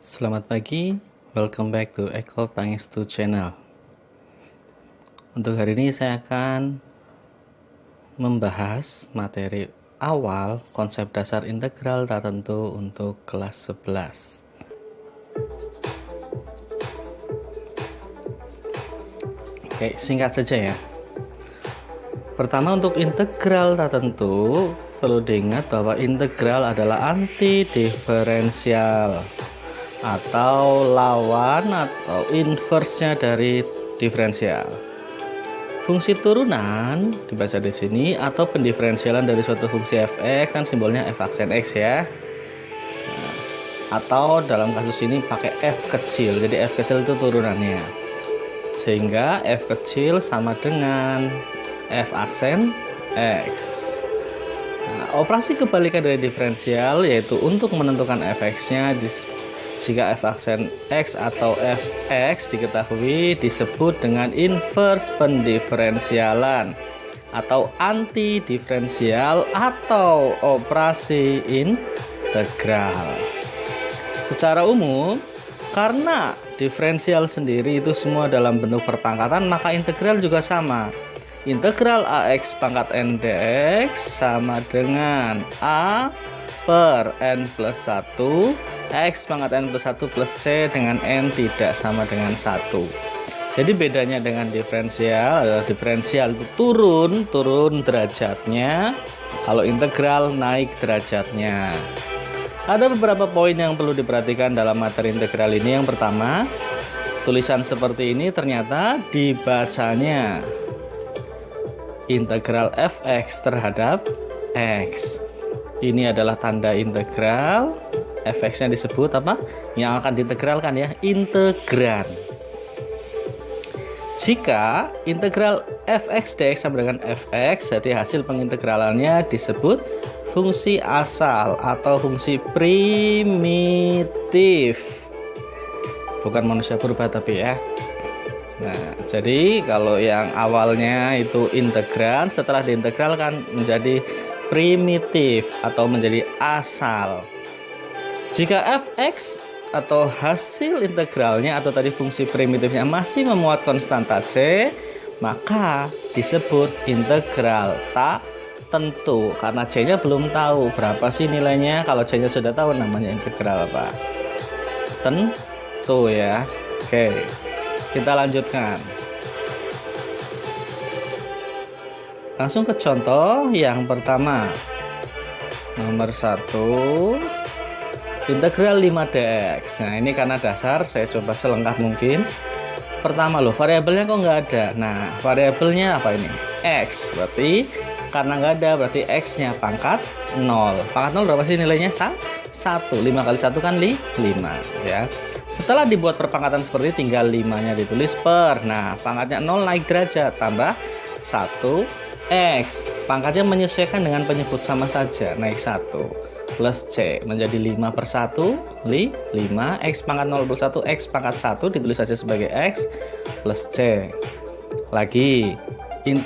Selamat pagi, welcome back to Eko Pangestu Channel. Untuk hari ini saya akan membahas materi awal konsep dasar integral tertentu untuk kelas 11. Oke, singkat saja ya. Pertama, untuk integral tertentu perlu diingat bahwa integral adalah antidiferensial atau lawan atau inversnya dari diferensial. Fungsi turunan dibaca di sini atau pendiferensialan dari suatu fungsi fx kan simbolnya f aksen x ya. Atau dalam kasus ini pakai f kecil. Jadi f kecil itu turunannya. Sehingga f kecil sama dengan f aksen x. Operasi kebalikan dari diferensial yaitu untuk menentukan fx-nya jika f aksen x atau fx diketahui disebut dengan inverse pendiferensialan atau antidiferensial atau operasi integral. Secara umum, karena diferensial sendiri itu semua dalam bentuk perpangkatan, maka integral juga sama. Integral ax pangkat n dx sama dengan a per n plus 1 x pangkat n plus 1 plus c dengan n tidak sama dengan 1. Jadi bedanya dengan diferensial adalah diferensial itu turun derajatnya, kalau integral naik derajatnya. Ada beberapa poin yang perlu diperhatikan dalam materi integral ini. Yang pertama, tulisan seperti ini ternyata dibacanya integral fx terhadap x. Ini adalah tanda integral. Fx-nya disebut apa? Yang akan diintegralkan ya, integran. Jika integral fx dx sama dengan fx, jadi hasil pengintegralannya disebut fungsi asal atau fungsi primitif. Bukan manusia purba tapi ya. Nah, jadi kalau yang awalnya itu integran, setelah diintegralkan menjadi primitif atau menjadi asal. Jika fx atau hasil integralnya atau tadi fungsi primitifnya masih memuat konstanta c, maka disebut integral tak tentu karena c-nya belum tahu berapa sih nilainya. Kalau c-nya sudah tahu namanya integral apa? Tentu ya. Oke, kita lanjutkan. Langsung ke contoh yang pertama. Nomor 1, integral 5 dx. Nah, ini karena dasar saya coba selengkap mungkin. Pertama loh, variabelnya kok nggak ada. Nah, variabelnya apa ini? X. Berarti karena nggak ada, berarti x-nya pangkat 0. Pangkat 0 berapa sih nilainya? 1. 5 kali 1 kan 5 ya. Setelah dibuat perpangkatan seperti tinggal 5-nya ditulis per. Nah, pangkatnya 0 naik derajat tambah 1 x. Pangkatnya menyesuaikan dengan penyebut sama saja, naik 1 plus c menjadi 5 per 1 5 x pangkat 0 plus 1 x pangkat 1 ditulis saja sebagai x plus c. Lagi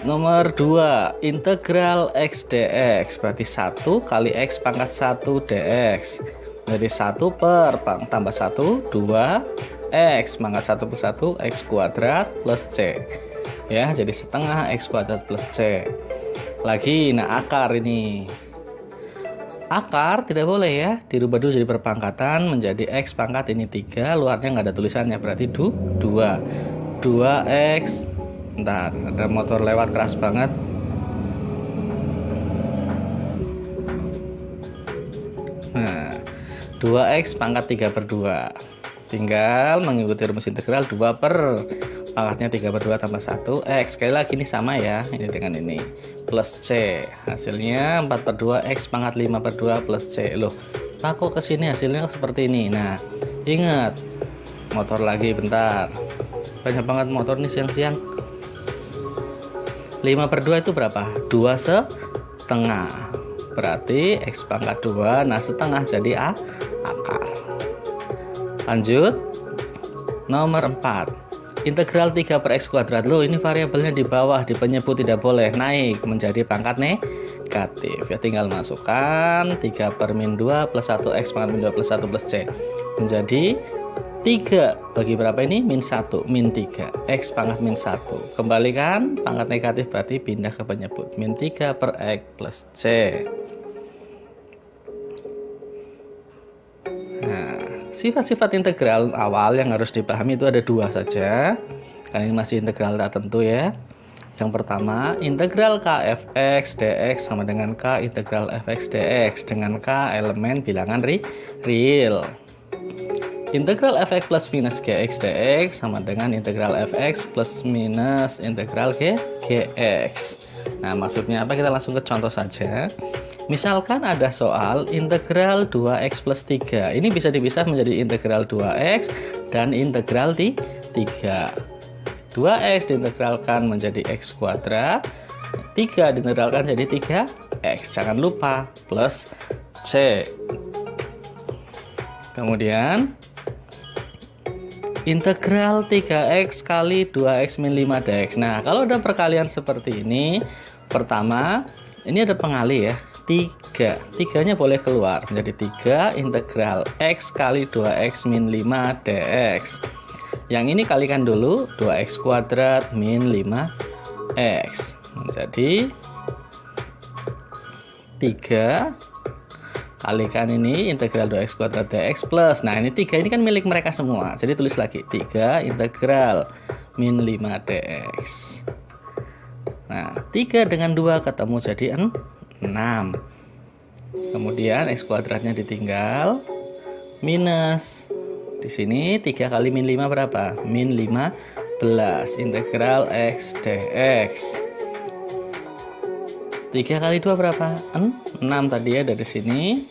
nomor 2, integral x dx berarti 1 kali x pangkat 1 dx jadi 1 per tambah 1 2 x pangkat 1 plus 1 x kuadrat plus c ya, jadi setengah x kuadrat plus c. Lagi, nah akar ini, akar tidak boleh ya, dirubah dulu jadi perpangkatan menjadi x pangkat ini 3, luarnya nggak ada tulisannya berarti 2x. Bentar, ada motor lewat keras banget. Nah, 2x pangkat 3 per 2, tinggal mengikuti rumus integral 2 per pangkatnya 3 per 2 tambah 1 x. Sekali lagi ini sama ya, ini dengan ini plus c, hasilnya 4 per 2 x pangkat 5 per 2 plus c. Loh, kok kesini hasilnya seperti ini. Nah, ingat, motor lagi bentar, banyak banget motor nih siang-siang. 5 per 2 itu berapa? 2 setengah, berarti x pangkat 2, nah setengah jadi akar. Lanjut, nomor 4, integral 3 per x kuadrat. Loh, ini variabelnya di bawah, di penyebut tidak boleh, naik menjadi pangkat negatif. Ya tinggal masukkan 3 per min 2 plus 1 X pangkat min 2 plus 1 plus C. Menjadi 3 bagi berapa ini? Min 1, min 3 X pangkat min 1. Kembalikan pangkat negatif berarti pindah ke penyebut. Min 3 per X plus C. Nah, sifat-sifat integral awal yang harus dipahami itu ada 2 saja. Karena ini masih integral tak tentu ya. Yang pertama, integral k fx dx sama dengan k integral fx dx dengan k elemen bilangan real. Integral fx plus minus gx dx sama dengan integral fx plus minus integral gx. Nah, maksudnya apa? Kita langsung ke contoh saja. Misalkan ada soal integral 2x plus 3. Ini bisa dipisah menjadi integral 2x dan integral 3. 2x diintegralkan menjadi x kuadrat, 3 diintegralkan jadi 3x. Jangan lupa plus C. Kemudian integral 3x kali 2x min 5 dx. Nah, kalau ada perkalian seperti ini, pertama ini ada pengali ya, 3. 3-nya boleh keluar menjadi 3 integral x kali 2x min 5 dx. Yang ini kalikan dulu 2x kuadrat min 5x menjadi 3 kalikan ini integral 2x kuadrat dx plus. Nah, ini 3 ini kan milik mereka semua. Jadi tulis lagi 3 integral min 5 dx. Nah, 3 dengan 2 ketemu jadi 6. Kemudian x kuadratnya ditinggal minus. Di sini 3 kali min 5 berapa? Min 15 integral x dx. 3 kali 2 berapa? 6 tadi ya dari sini.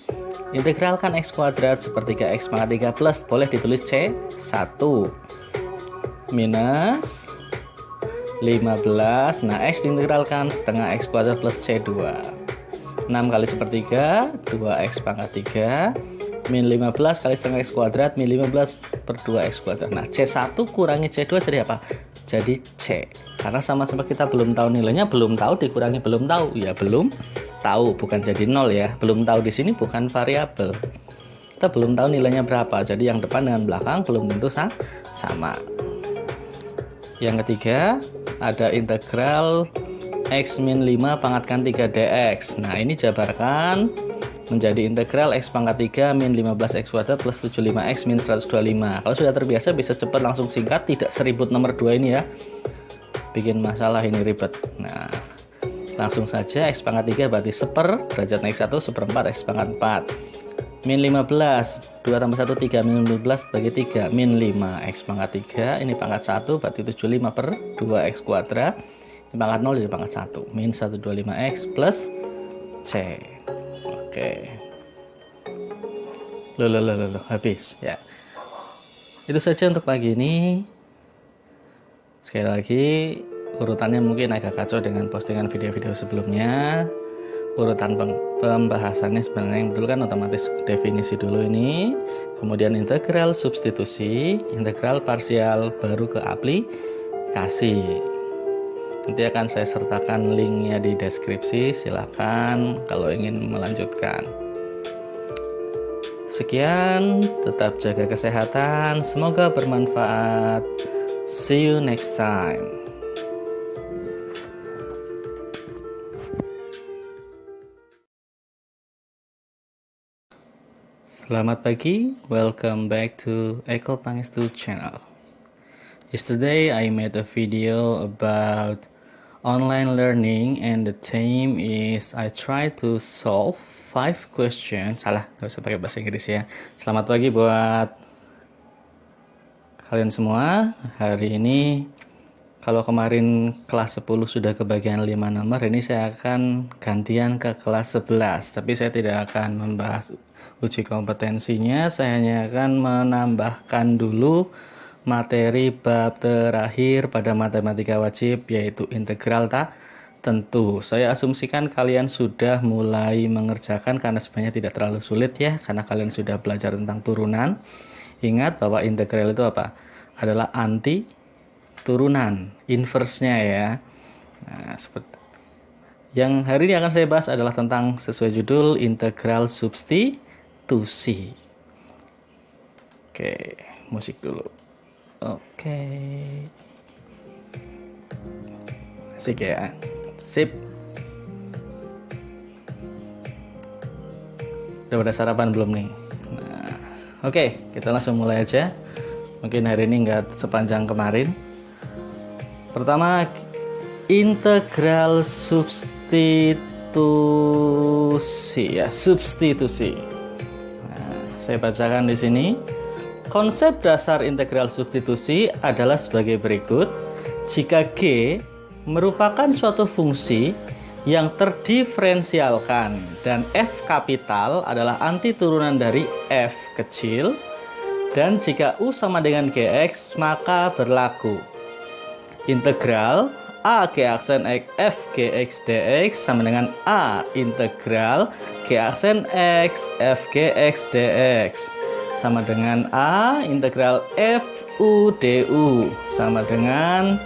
Integralkan x kuadrat sepertiga x pangkat 3 plus. Boleh ditulis C1 minus 15. Nah, x diintegralkan setengah x kuadrat plus C2. 6 kali sepertiga 2x pangkat 3 min 15 kali setengah x kuadrat min 15 per 2x kuadrat. Nah, C1 kurangi C2 jadi apa? Jadi C. Karena sama-sama kita belum tahu nilainya, belum tahu dikurangi belum tahu. Ya belum tahu, bukan jadi 0 ya. Belum tahu di sini bukan variabel. Kita belum tahu nilainya berapa. Jadi yang depan dengan belakang belum tentu sama. Yang ketiga, ada integral x min 5 pangkatkan 3 dx. Nah, ini jabarkan menjadi integral x pangkat 3 min 15x kuadrat plus 75x min 125. Kalau sudah terbiasa bisa cepat langsung singkat, tidak seribut nomor 2 ini ya. Bikin masalah ini ribet. Nah, langsung saja x pangkat 3 berarti seper, derajat naik 1 seperempat x pangkat 4. Min 15, 2 tambah 1 3, min 15 bagi 3, min 5 x pangkat 3, ini pangkat 1 berarti 75 per 2x kuadrat. Ini pangkat 0 jadi pangkat 1, min 125x plus C. Oke. Loh, habis ya. Itu saja untuk pagi ini. Sekali lagi, urutannya mungkin agak kacau dengan postingan video-video sebelumnya. Urutan pembahasannya sebenarnya yang betul kan otomatis definisi dulu ini, kemudian integral substitusi, integral parsial, baru ke aplikasi. Nanti akan saya sertakan linknya di deskripsi, silahkan kalau ingin melanjutkan. Sekian, tetap jaga kesehatan, semoga bermanfaat. See you next time. Selamat pagi, welcome back to Eko Pangestu channel. Yesterday I made a video about online learning and the theme is I try to solve 5 questions. Salah, gak usah pakai bahasa Inggris ya. Selamat pagi buat kalian semua. Hari ini kalau kemarin kelas 10 sudah kebagian 5 nomor, ini saya akan gantian ke kelas 11. Tapi saya tidak akan membahas uji kompetensinya, saya hanya akan menambahkan dulu materi bab terakhir pada matematika wajib, yaitu integral tak tentu. Saya asumsikan kalian sudah mulai mengerjakan karena sebenarnya tidak terlalu sulit ya, karena kalian sudah belajar tentang turunan. Ingat bahwa integral itu apa? Adalah anti turunan, inverse-nya ya. Nah, seperti Yang hari ini akan saya bahas adalah tentang sesuai judul integral substitusi. Oke, musik dulu. Oke. Asik ya. Sip. Udah pada sarapan belum nih? Nah, oke, kita langsung mulai aja. Mungkin hari ini nggak sepanjang kemarin. Pertama, integral substitusi ya, substitusi. Nah, saya bacakan di sini. Konsep dasar integral substitusi adalah sebagai berikut. Jika G merupakan suatu fungsi yang terdiferensialkan dan F kapital adalah anti turunan dari F kecil, dan jika U sama dengan Gx, maka berlaku integral A G aksen X F Gx dx sama dengan A integral G aksen X F Gx dx sama dengan A integral F U du sama dengan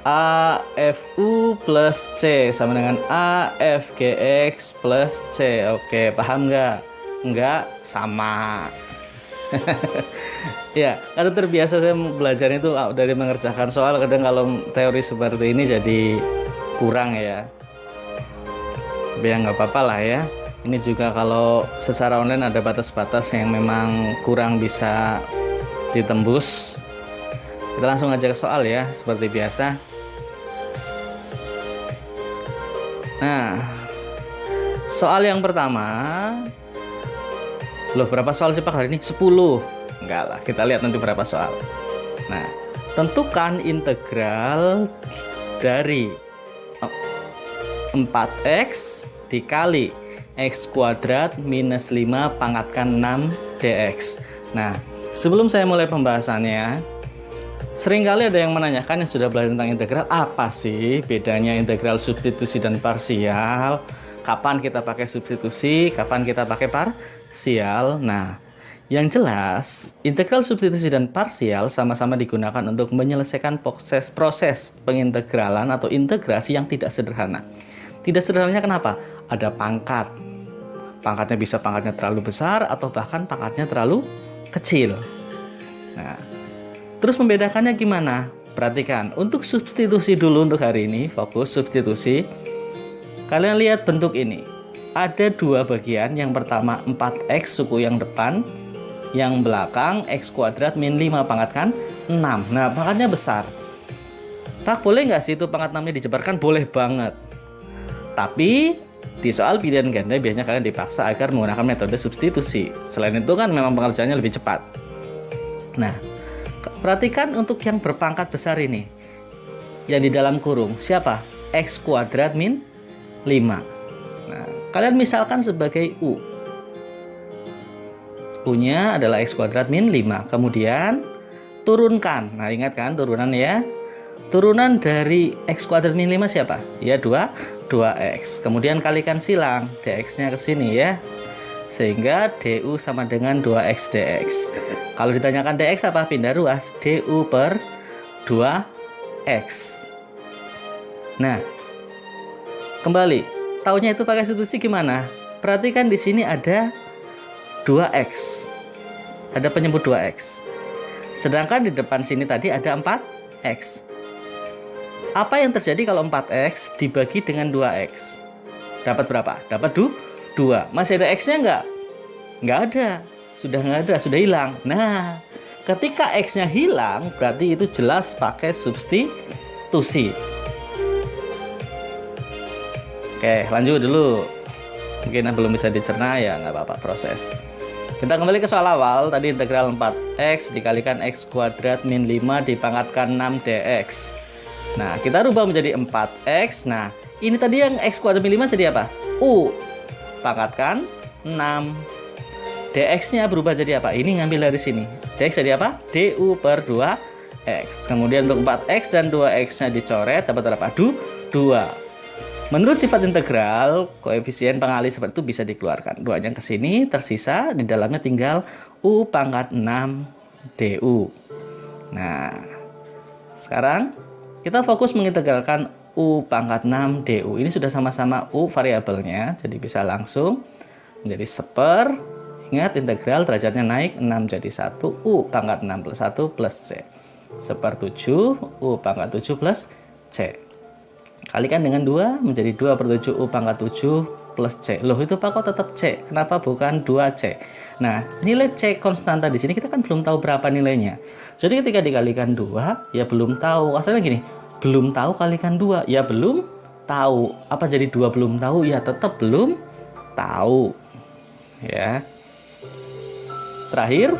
A F U plus C sama dengan A F Gx plus C. Oke, paham nggak? Nggak sama. Ya, karena terbiasa saya belajar itu dari mengerjakan soal, kadang kalau teori seperti ini jadi kurang ya. Tapi ya nggak apa-apa lah ya. Ini juga kalau secara online ada batas-batas yang memang kurang bisa ditembus. Kita langsung aja ke soal ya, seperti biasa. Nah, soal yang pertama. Loh, berapa soal sih Pak hari ini? 10. Enggak lah, kita lihat nanti berapa soal. Nah, tentukan integral dari 4x dikali x kuadrat minus 5 pangkatkan 6 dx. Nah, sebelum saya mulai pembahasannya, seringkali ada yang menanyakan yang sudah belajar tentang integral, apa sih bedanya integral substitusi dan parsial? Kapan kita pakai substitusi, kapan kita pakai parsial? Nah, yang jelas, integral substitusi dan parsial sama-sama digunakan untuk menyelesaikan proses pengintegralan atau integrasi yang tidak sederhana. Tidak sederhananya kenapa? Ada pangkat. Pangkatnya bisa pangkatnya terlalu besar atau bahkan pangkatnya terlalu kecil. Nah, terus membedakannya gimana? Perhatikan, untuk substitusi dulu untuk hari ini, fokus substitusi. Kalian lihat bentuk ini. Ada dua bagian, yang pertama 4x suku yang depan, yang belakang x kuadrat min 5 pangkatkan 6. Nah, pangkatnya besar. Pak, boleh nggak sih itu pangkat 6-nya dijebarkan? Boleh banget. Tapi di soal pilihan ganda biasanya kalian dipaksa agar menggunakan metode substitusi. Selain itu kan memang pengerjaannya lebih cepat. Nah, perhatikan untuk yang berpangkat besar ini. Yang di dalam kurung, siapa? X kuadrat min 5. Nah, kalian misalkan sebagai U. U-nya adalah x kuadrat min 5. Kemudian turunkan. Nah, ingat kan turunan ya. Turunan dari x kuadrat min 5 siapa? Ya 2x. Kemudian kalikan silang dx-nya ke sini ya. Sehingga du sama dengan 2x dx. Kalau ditanyakan dx apa? Pindah ruas. Du per 2x. Nah, kembali, taunya itu pakai substitusi gimana? Perhatikan di sini ada 2x. Ada penyebut 2x. Sedangkan di depan sini tadi ada 4x. Apa yang terjadi kalau 4x dibagi dengan 2x? Dapat berapa? Dapat 2. Masih ada x-nya enggak? Enggak ada. Sudah enggak ada, sudah hilang. Nah, ketika x-nya hilang, berarti itu jelas pakai substitusi. Oke, lanjut dulu. Mungkin belum bisa dicerna ya, nggak apa-apa, proses. Kita kembali ke soal awal. Tadi integral 4x dikalikan x kuadrat min 5 dipangkatkan 6 dx. Nah, kita rubah menjadi 4x. Nah, ini tadi yang x kuadrat min 5 jadi apa? U. Pangkatkan 6. dx-nya berubah jadi apa? Ini ngambil dari sini. Dx jadi apa? du per 2x. Kemudian untuk 4x dan 2x-nya dicoret, dapat berapa? 2. Menurut sifat integral, koefisien pengalih seperti itu bisa dikeluarkan. 2-nya ke sini, tersisa di dalamnya tinggal U pangkat 6 du. Nah, sekarang kita fokus mengintegralkan U pangkat 6 DU. Ini sudah sama-sama U variabelnya, jadi bisa langsung menjadi seper. Ingat, integral derajatnya naik, 6 jadi 1, U pangkat 6 plus 1 plus C. Seper 7, U pangkat 7 plus C. Kalikan dengan 2, menjadi 2 per 7 U pangkat 7 plus C. Loh, itu Pak kok tetap C? Kenapa bukan 2C? Nah, nilai C konstanta di sini kita kan belum tahu berapa nilainya. Jadi ketika dikalikan 2, ya belum tahu. Asalnya gini, belum tahu kalikan 2, ya belum tahu. Apa jadi 2 belum tahu? Ya tetap belum tahu. Ya. Terakhir,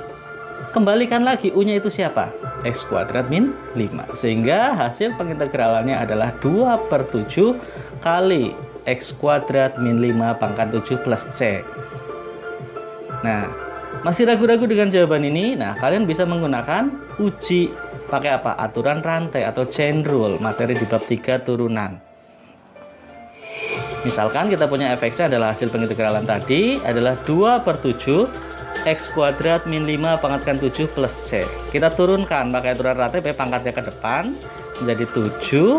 kembalikan lagi U-nya itu siapa? X kuadrat min 5. Sehingga hasil pengintegralannya adalah 2 per 7 kali X kuadrat min 5 pangkat 7 plus C. Nah, masih ragu-ragu dengan jawaban ini? Nah, kalian bisa menggunakan uji pakai apa? Aturan rantai atau chain rule, materi di bab 3 turunan. Misalkan kita punya fx-nya adalah hasil pengintegralan tadi adalah 2 per 7 X kuadrat min 5 pangkatkan 7 plus C. Kita turunkan pakai aturan rantai, pangkatnya ke depan menjadi 7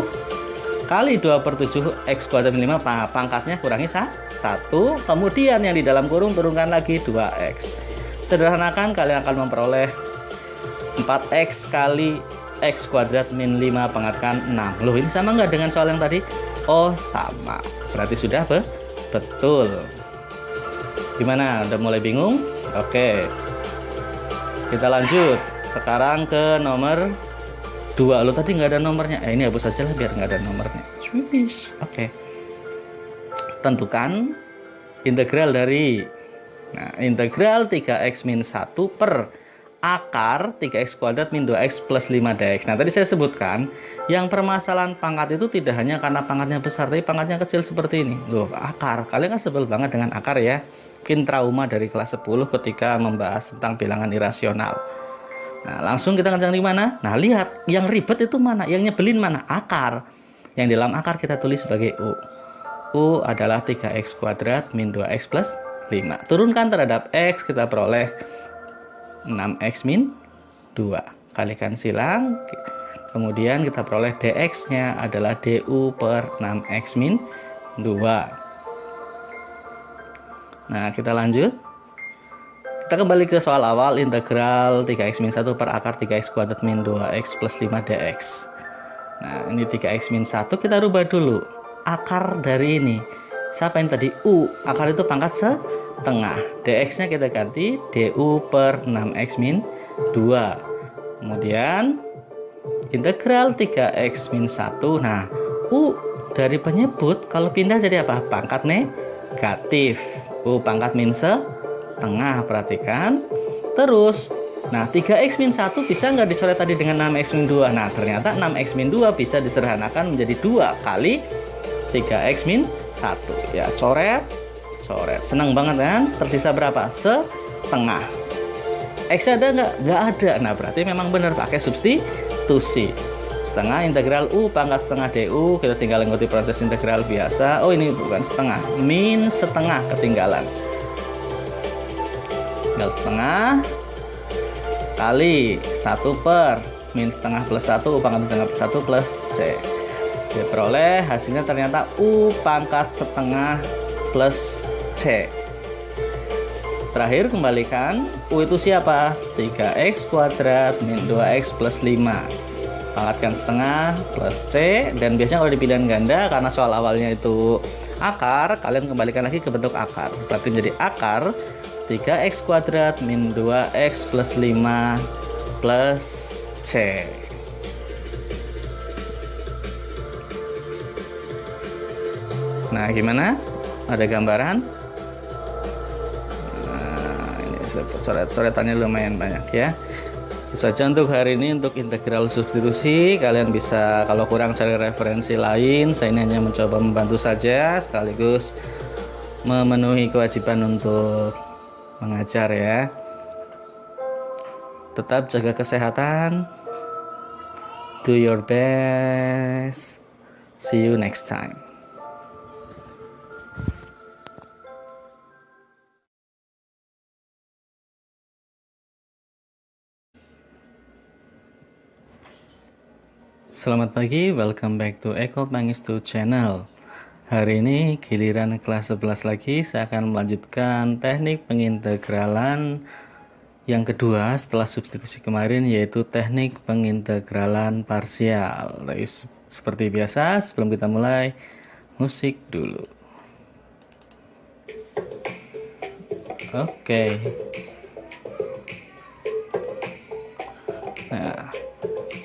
kali 2 per 7 X kuadrat min 5 pangkatnya kurangi 1. Kemudian yang di dalam kurung turunkan lagi 2X. Sederhanakan, kalian akan memperoleh 4X kali X kuadrat min 5 pangkatkan 6. Loh, ini sama nggak dengan soal yang tadi? Oh, sama. Berarti sudah betul. Gimana? Udah mulai bingung? Oke, kita lanjut sekarang ke nomor 2. Lo tadi nggak ada nomornya, ini hapus aja lah biar nggak ada nomornya. Oke, tentukan integral dari integral 3x min 1 per akar 3x kuadrat min 2x plus 5dx. Nah, tadi saya sebutkan yang permasalahan pangkat itu tidak hanya karena pangkatnya besar, tapi pangkatnya kecil seperti ini. Loh, akar. Kalian kan sebel banget dengan akar ya. Mungkin trauma dari kelas 10 ketika membahas tentang bilangan irasional. Nah, langsung kita ngerjakan di mana? Nah, lihat, yang ribet itu mana? Yang nyebelin mana? Akar. Yang dalam akar kita tulis sebagai U. U adalah 3x kuadrat min 2x plus 5. Turunkan terhadap x, kita peroleh 6x min 2. Kalikan silang. Kemudian kita peroleh dx-nya adalah du per 6x min 2. Nah, kita lanjut. Kita kembali ke soal awal, integral 3x min 1 per akar 3x kuadrat min 2x plus 5 dx. Nah, ini 3x min 1 kita rubah dulu. Akar dari ini, siapa yang tadi? U. Akar itu pangkat setengah. Dx-nya kita ganti du per 6x min 2. Kemudian integral 3x min 1. Nah, U dari penyebut kalau pindah jadi apa? Pangkat negatif. U pangkat min setengah, perhatikan. Terus, nah 3x min 1 bisa nggak dicoret tadi dengan 6x min 2? Nah, ternyata 6x min 2 bisa disederhanakan menjadi 2 kali 3x min 1. Ya, coret. Senang banget kan? Tersisa berapa? Setengah. X ada nggak? Nggak ada. Nah, berarti memang benar pakai substitusi. Setengah integral U pangkat setengah DU, kita tinggal ikuti proses integral biasa. Oh, ini bukan setengah, min setengah ketinggalan. Tinggal setengah kali 1 per min setengah plus 1 U pangkat setengah plus 1 plus C. Kita peroleh hasilnya ternyata U pangkat setengah plus C. Terakhir kembalikan, U itu siapa? 3x kuadrat min 2x plus 5. Pangkatkan setengah plus C. Dan biasanya kalau di pilihan ganda, karena soal awalnya itu akar, kalian kembalikan lagi ke bentuk akar. Berarti menjadi akar 3x kuadrat min 2x plus 5 plus C. Nah, gimana? Ada gambaran? Nah, ini coret-coretannya lumayan banyak ya. Itu saja untuk hari ini, untuk integral substitusi. Kalian bisa kalau kurang cari referensi lain. Saya ini hanya mencoba membantu saja, sekaligus memenuhi kewajiban untuk mengajar ya. Tetap jaga kesehatan. Do your best. See you next time. Selamat pagi, welcome back to Eko Pangestu Channel. Hari ini giliran kelas 11 lagi, saya akan melanjutkan teknik pengintegralan yang kedua setelah substitusi kemarin, yaitu teknik pengintegralan parsial. Seperti biasa, sebelum kita mulai, musik dulu. Oke. Nah,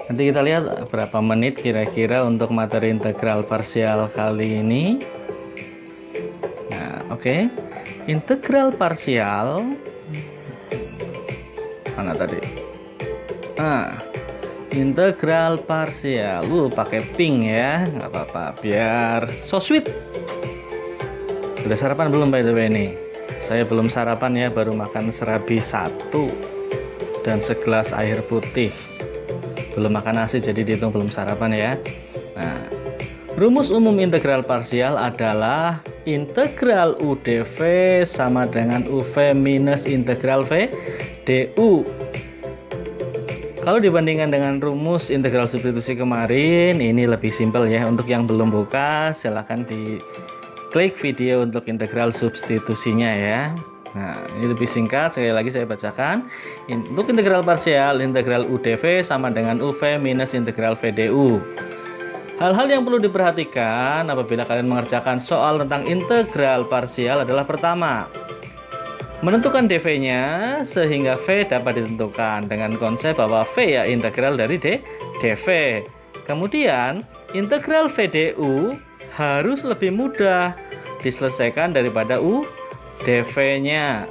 nanti kita lihat berapa menit kira-kira untuk materi integral parsial kali ini. Nah, oke. Integral parsial mana tadi? Integral parsial. Pakai pink ya, nggak apa-apa, biar so sweet. Sudah sarapan belum by the way nih? Saya belum sarapan ya, baru makan serabi 1 dan segelas air putih. Belum makan nasi, jadi dihitung belum sarapan ya. Nah, rumus umum integral parsial adalah integral U dV sama dengan UV minus integral V du. Kalau dibandingkan dengan rumus integral substitusi kemarin, ini lebih simpel ya. Untuk yang belum buka, silahkan diklik video untuk integral substitusinya ya. Nah, ini lebih singkat, sekali lagi saya bacakan. Untuk integral parsial, integral U dV sama dengan UV minus integral V du. Hal-hal yang perlu diperhatikan apabila kalian mengerjakan soal tentang integral parsial adalah pertama, menentukan dv-nya sehingga V dapat ditentukan dengan konsep bahwa V ya integral dari dv. Kemudian, integral V du harus lebih mudah diselesaikan daripada U dv-nya.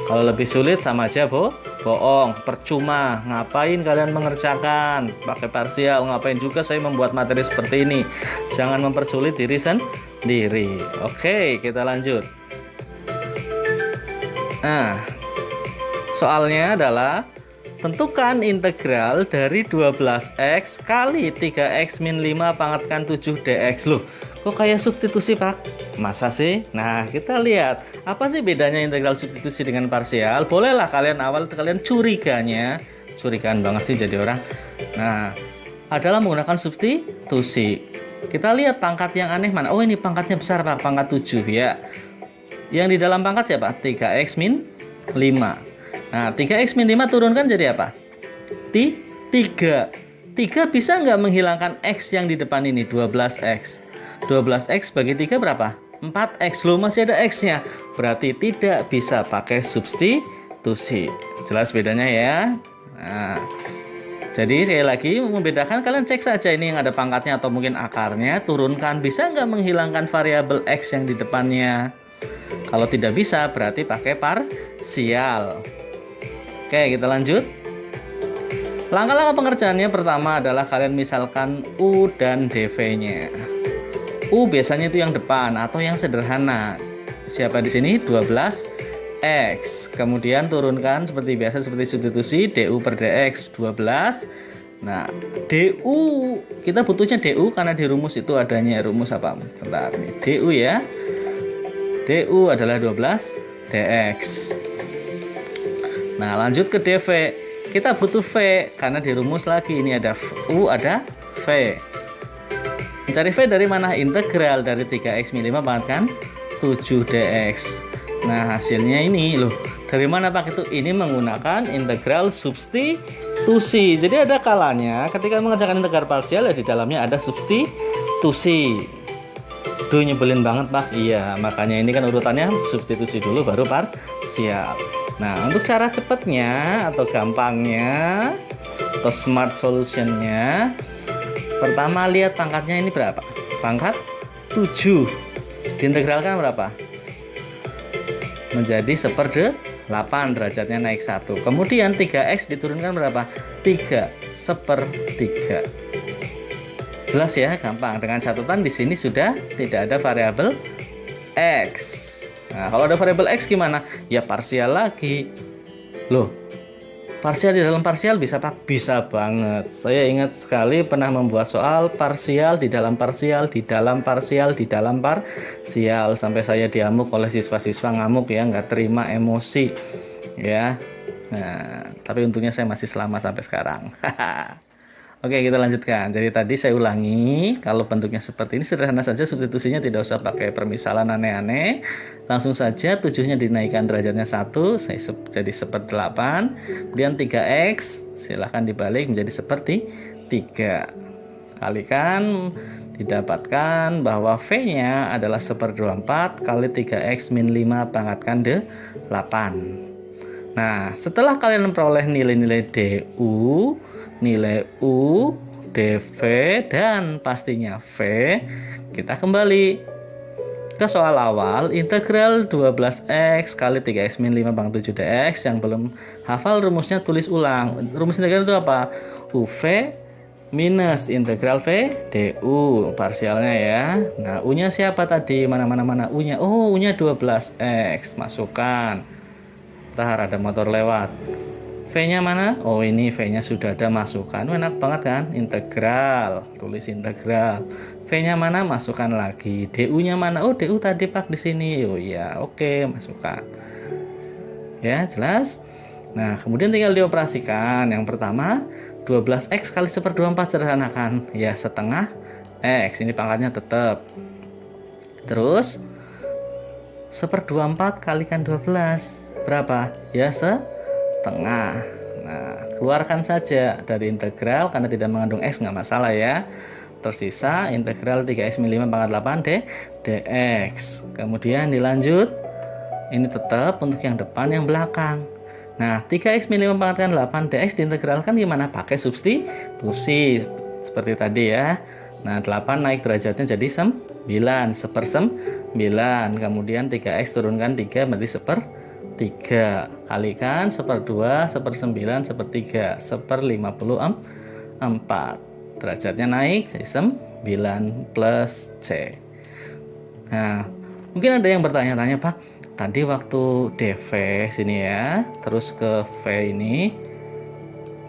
Kalau lebih sulit sama aja bohong, percuma. Ngapain kalian mengerjakan pakai parsial? Ngapain juga saya membuat materi seperti ini? Jangan mempersulit diri sendiri. Oke, kita lanjut. Nah, soalnya adalah tentukan integral dari 12x kali 3x min 5 pangkatkan 7 dx. Loh, kok kayak substitusi Pak? Masa sih? Nah, kita lihat apa sih bedanya integral substitusi dengan parsial. Bolehlah kalian curigaan banget sih jadi orang. Nah, adalah menggunakan substitusi. Kita lihat pangkat yang aneh mana. Oh, ini pangkatnya besar Pak, pangkat 7 ya. Yang di dalam pangkat siapa? 3x min 5. Nah, 3x min 5 turunkan jadi apa? 3. 3 bisa nggak menghilangkan x yang di depan ini? 12x. 12x bagi 3 berapa? 4x. Loh, masih ada x-nya. Berarti tidak bisa pakai substitusi. Jelas bedanya ya? Nah, jadi sekali lagi membedakan, kalian cek saja ini yang ada pangkatnya atau mungkin akarnya. Turunkan, bisa nggak menghilangkan variabel x yang di depannya? Kalau tidak bisa, berarti pakai parsial. Oke, kita lanjut. Langkah-langkah pengerjaannya pertama adalah kalian misalkan U dan dv-nya. U biasanya itu yang depan atau yang sederhana. Siapa di sini? 12x. Kemudian turunkan seperti biasa, seperti substitusi, du per dx 12. Nah, du kita butuhnya du karena di rumus itu adanya rumus apa? Bentar nih. Du ya. Du adalah 12 dx. Nah, lanjut ke dv. Kita butuh v karena di rumus lagi ini ada u, ada v. Mencari v dari mana? Integral dari 3x min 5 pangkatkan 7 dx. Nah, hasilnya ini loh. Dari mana Pak itu? Ini menggunakan integral substitusi. Jadi ada kalanya ketika mengerjakan integral parsial ya di dalamnya ada substitusi. Duh, nyebelin banget Pak. Iya, makanya ini kan urutannya substitusi dulu baru parsial. Nah, untuk cara cepatnya atau gampangnya atau smart solutionnya, pertama lihat pangkatnya ini berapa? Pangkat 7. Diintegralkan berapa? Menjadi 1/8, derajatnya naik 1. Kemudian 3x diturunkan berapa? 3/3. Jelas ya, gampang. Dengan catatan di sini sudah tidak ada variabel x. Nah, kalau ada variabel x gimana? Ya parsial lagi. Loh, parsial di dalam parsial bisa Pak? Bisa banget. Saya ingat sekali pernah membuat soal parsial di dalam parsial, di dalam parsial, di dalam parsial. Sampai saya diamuk oleh siswa-siswa, ngamuk ya, nggak terima, emosi. Ya. Nah, tapi untungnya saya masih selamat sampai sekarang. Oke, kita lanjutkan. Jadi tadi saya ulangi, kalau bentuknya seperti ini sederhana saja, substitusinya tidak usah pakai permisalan aneh-aneh. Langsung saja 7-nya dinaikkan derajatnya 1, jadi 1/8. Kemudian 3x, silahkan dibalik menjadi seperti 3. Kalikan, didapatkan bahwa V-nya adalah 1/24 kali 3x min 5 pangkatkan 8. Nah, setelah kalian memperoleh nilai-nilai DU, nilai U, DV, dan pastinya V, kita kembali ke soal awal. Integral 12x kali 3x min 5 pangkat 7 dx. Yang belum hafal rumusnya tulis ulang. Rumus integral itu apa? UV minus integral V DU parsialnya ya. Nah, U-nya siapa tadi? Mana U-nya? Oh, U-nya 12x. Masukkan. Bentar, ada motor lewat. V-nya mana? Oh, ini V-nya sudah ada, masukkan. Enak banget kan? Integral. Tulis integral. V-nya mana? Masukkan lagi. DU-nya mana? Oh, DU tadi Pak di sini. Oh iya, oke, masukkan. Ya, jelas? Nah, kemudian tinggal dioperasikan. Yang pertama, 12x kali 1/24 sederhanakan. Ya, setengah x. Ini pangkatnya tetap. Terus 1/24 kalikan 12. Berapa? Ya, setengah. Nah, keluarkan saja dari integral karena tidak mengandung x, nggak masalah ya. Tersisa integral 3x min 5 pangkat 8 dx. Kemudian dilanjut, ini tetap untuk yang depan, yang belakang. Nah, 3x min 5 pangkat 8 dx diintegralkan gimana? Pakai substitusi seperti tadi ya. Nah, 8 naik derajatnya jadi 9, 1/9. Kemudian 3x turunkan 3 berarti 1/3. Kalikan 1/2, 1/9, 1/3, 1/54. Derajatnya naik jadi 9 plus C. Nah, mungkin ada yang bertanya-tanya, Pak, tadi waktu DV sini ya, terus ke V ini,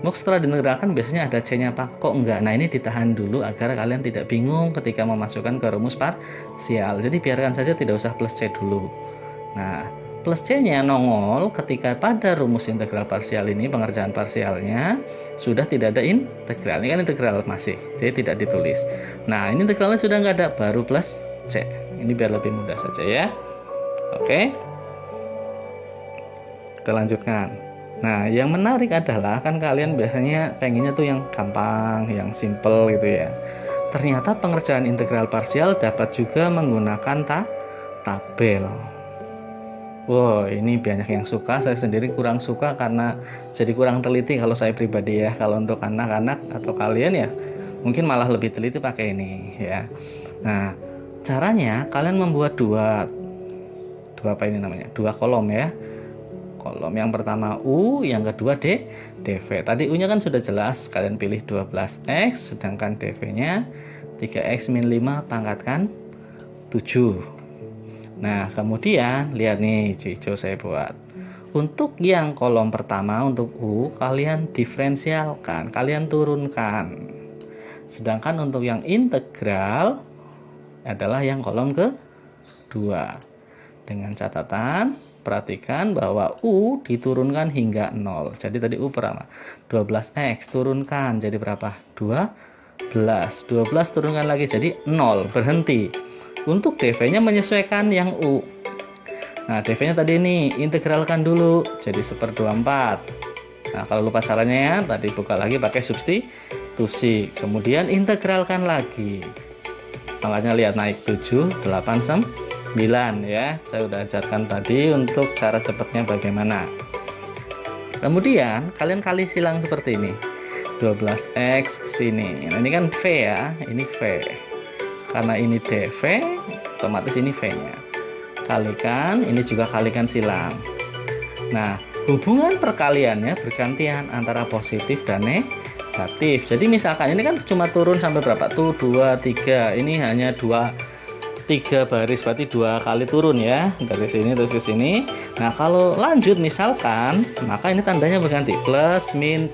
setelah diintegralkan biasanya ada C-nya, Pak. Kok enggak? Nah, ini ditahan dulu agar kalian tidak bingung ketika memasukkan ke rumus parsial. Jadi biarkan saja, tidak usah plus C dulu. Nah, plus C-nya nongol ketika pada rumus integral parsial ini, pengerjaan parsialnya sudah tidak ada integral. Ini kan integral masih, jadi tidak ditulis. Nah, ini integralnya sudah nggak ada, baru plus C. Ini biar lebih mudah saja ya. Oke, kita lanjutkan. Nah, yang menarik adalah kan kalian biasanya pengennya tuh yang gampang, yang simple gitu ya. Ternyata pengerjaan integral parsial dapat juga menggunakan tabel. Wow, ini banyak yang suka. Saya sendiri kurang suka karena jadi kurang teliti kalau saya pribadi ya. Kalau untuk anak-anak atau kalian ya mungkin malah lebih teliti pakai ini ya. Nah, caranya kalian membuat dua apa ini namanya? Dua kolom ya. Kolom yang pertama U, yang kedua DV. Tadi U-nya kan sudah jelas, kalian pilih 12x, sedangkan DV-nya 3x min 5 pangkatkan 7. Nah, kemudian lihat nih, hijau saya buat. Untuk yang kolom pertama, untuk U, kalian diferensialkan, kalian turunkan. Sedangkan untuk yang integral adalah yang kolom kedua. Dengan catatan, perhatikan bahwa U diturunkan hingga 0. Jadi tadi U pertama 12x turunkan jadi berapa? 12. 12 turunkan lagi jadi 0, berhenti. Untuk DV-nya menyesuaikan yang U. Nah, DV-nya tadi ini integralkan dulu jadi 1/24. Nah, kalau lupa caranya ya, tadi buka lagi pakai substitusi. Kemudian integralkan lagi. Makanya lihat naik 7, 8, 9 ya. Saya udah ajarkan tadi untuk cara cepatnya bagaimana. Kemudian kalian kali silang seperti ini. 12x ke sini. Nah, ini kan V ya, ini V. Karena ini DV, otomatis ini V-nya. Kalikan, ini juga kalikan silang. Nah, hubungan perkaliannya bergantian antara positif dan negatif. Jadi misalkan ini kan cuma turun sampai berapa tuh? 2, 3. Ini hanya 3 baris, berarti 2 kali turun ya. Dari sini terus ke sini. Nah, kalau lanjut misalkan, maka ini tandanya berganti. Plus, min,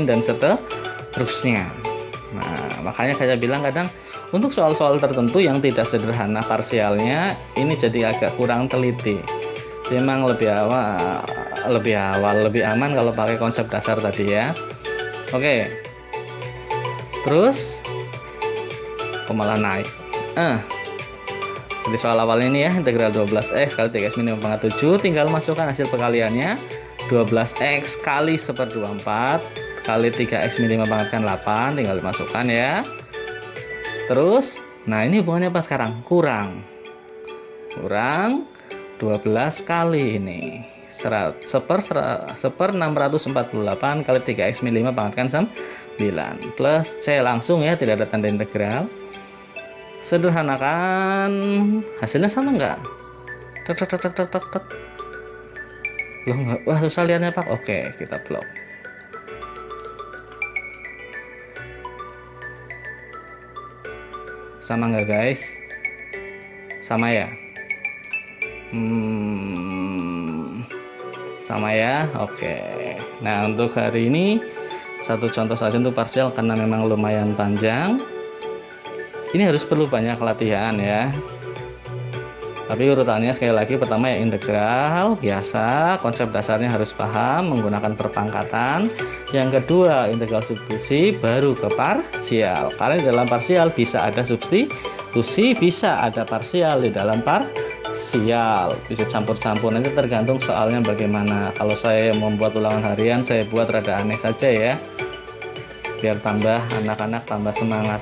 dan seterusnya. Nah, makanya saya bilang kadang untuk soal-soal tertentu yang tidak sederhana parsialnya, ini jadi agak kurang teliti. Memang lebih aman kalau pakai konsep dasar tadi ya. Oke. Terus malah naik. Jadi soal awal ini ya, integral 12x kali 3x min 5 pangkat 7, tinggal masukkan hasil perkaliannya. 12x kali 1/24 kali 3x min 5 pangkat 8, tinggal dimasukkan ya. Terus, nah ini hubungannya apa sekarang? Kurang 12 kali ini 1/648 kali 3x min 5 pangkat 9 plus C langsung ya, tidak ada tanda integral. Sederhanakan, hasilnya sama nggak? Tek. Loh nggak, wah susah lihatnya Pak. Oke, kita blok. Sama nggak guys? Sama ya? Sama ya. Oke. Nah untuk hari ini satu contoh saja untuk parsial karena memang lumayan panjang. Ini harus perlu banyak latihan ya. Tapi urutannya sekali lagi, pertama ya integral biasa, konsep dasarnya harus paham menggunakan perpangkatan. Yang kedua integral substitusi, baru ke parsial. Karena di dalam parsial bisa ada substitusi, bisa ada parsial di dalam parsial, bisa campur-campur. Nanti tergantung soalnya bagaimana. Kalau saya membuat ulangan harian, saya buat rada aneh saja ya, biar tambah anak-anak tambah semangat